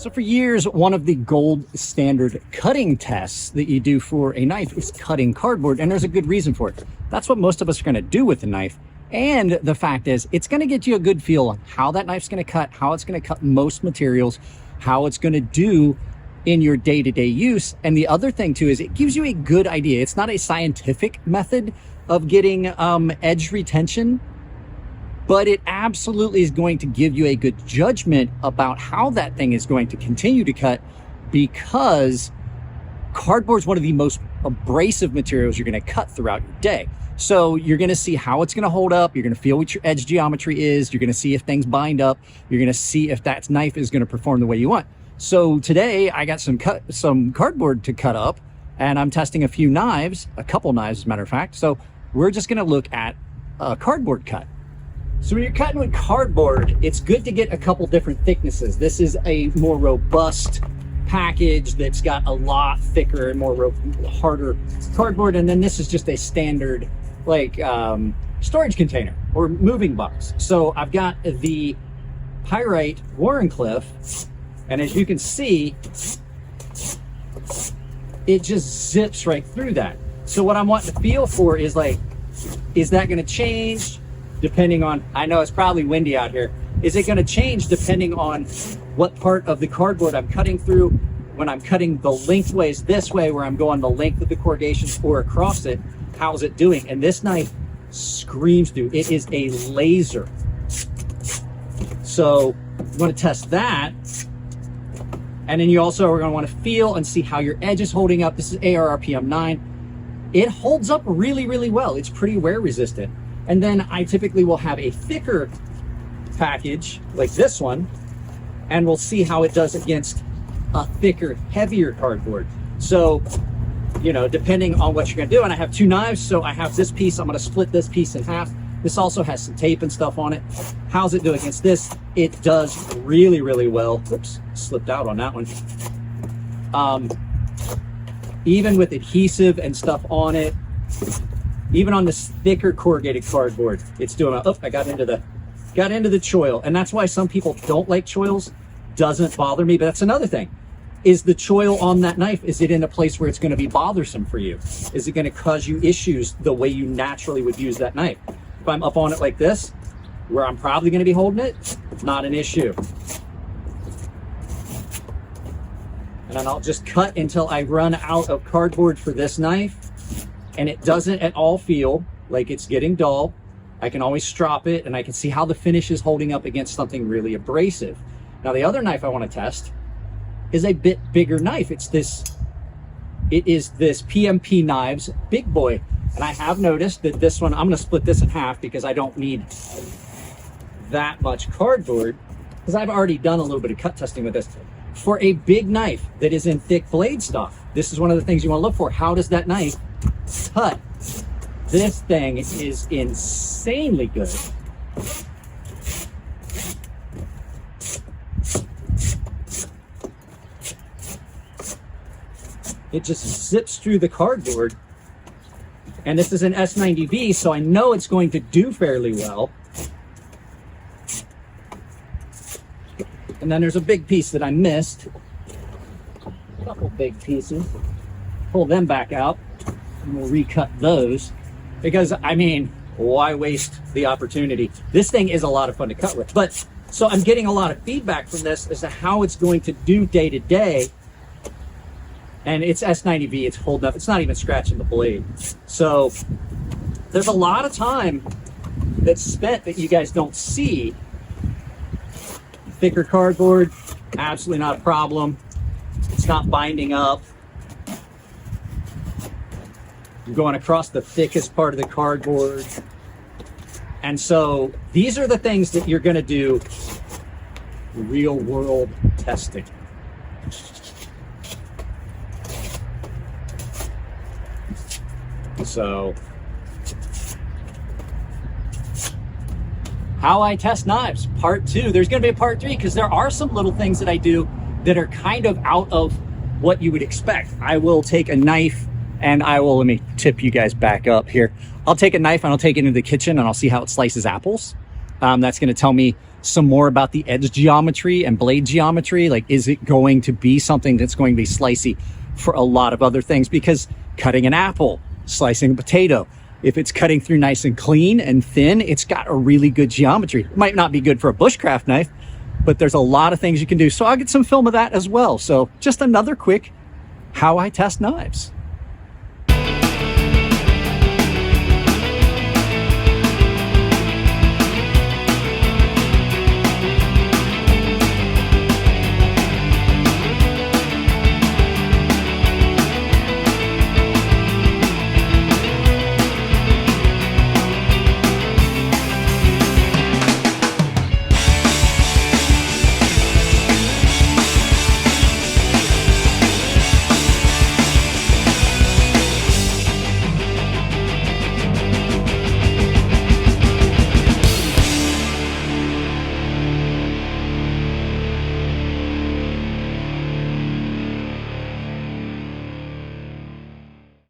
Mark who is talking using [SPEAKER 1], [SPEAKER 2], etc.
[SPEAKER 1] So for years, one of the gold standard cutting tests that you do for a knife is cutting cardboard, and there's a good reason for it. That's what most of us are going to do with the knife. And the fact is, it's going to get you a good feel on how that knife's going to cut, how it's going to cut most materials, how it's going to do in your day-to-day use. And the other thing too is it gives you a good idea. It's not a scientific method of getting edge retention, but it absolutely is going to give you a good judgment about how that thing is going to continue to cut, because cardboard is one of the most abrasive materials you're going to cut throughout your day. So you're going to see how it's going to hold up. You're going to feel what your edge geometry is. You're going to see if things bind up. You're going to see if that knife is going to perform the way you want. So today I got some cardboard to cut up, and I'm testing a few knives, a couple knives as a matter of fact. So we're just going to look at a cardboard cut. So when you're cutting with cardboard, it's good to get a couple different thicknesses. This is a more robust package that's got a lot thicker and more harder cardboard, and then this is just a standard like storage container or moving box. So I've got the Pyrite Wharncliffe, and as you can see, it just zips right through that. So what I'm wanting to feel for is like, is that going to change depending on, I know it's probably windy out here, is it going to change depending on what part of the cardboard I'm cutting through? When I'm cutting the lengthways this way, where I'm going the length of the corrugations or across it, how's it doing? And this knife screams through. It is a laser. So you want to test that. And then you also are going to want to feel and see how your edge is holding up. This is ARRPM 9. It holds up really, really well. It's pretty wear resistant. And then I typically will have a thicker package like this one, and we'll see how it does against a thicker, heavier cardboard. So, you know, depending on what you're going to do, and I have two knives, so I have this piece, I'm going to split this piece in half. This also has some tape and stuff on it. How's it do against this? It does really, really well. Oops, slipped out on that one. Even with adhesive and stuff on it, even on this thicker corrugated cardboard, it's doing well. Oh, I got into the choil, and that's why some people don't like choils. Doesn't bother me, but that's another thing. Is the choil on that knife, is it in a place where it's going to be bothersome for you? Is it going to cause you issues the way you naturally would use that knife? If I'm up on it like this, where I'm probably going to be holding it, it's not an issue. And then I'll just cut until I run out of cardboard for this knife, and it doesn't at all feel like it's getting dull. I can always strop it, and I can see how the finish is holding up against something really abrasive. Now the other knife I want to test is a bit bigger knife. It is this PMP Knives Big Boy. And I have noticed that this one, I'm going to split this in half because I don't need that much cardboard, because I've already done a little bit of cut testing with this. For a big knife that is in thick blade stuff, this is one of the things you want to look for. How does that knife cut? This thing is insanely good. It just zips through the cardboard. And this is an S90V, so I know it's going to do fairly well. And then there's a big piece that I missed. A couple big pieces. Pull them back out, and we'll recut those. Because, I mean, why waste the opportunity? This thing is a lot of fun to cut with. But, so I'm getting a lot of feedback from this as to how it's going to do day to day. And it's S90V, it's holding up. It's not even scratching the blade. So there's a lot of time that's spent that you guys don't see. Thicker cardboard, absolutely not a problem. It's not binding up. I'm going across the thickest part of the cardboard. And so these are the things that you're gonna do real world testing. So, how I test knives, part 2. There's going to be a part 3 because there are some little things that I do that are kind of out of what you would expect. I will take a knife and let me tip you guys back up here. I'll take a knife and I'll take it into the kitchen and I'll see how it slices apples. That's going to tell me some more about the edge geometry and blade geometry. Like, is it going to be something that's going to be slicey for a lot of other things? Because cutting an apple, slicing a potato, if it's cutting through nice and clean and thin, it's got a really good geometry. It might not be good for a bushcraft knife, but there's a lot of things you can do. So I'll get some film of that as well. So just another quick how I test knives.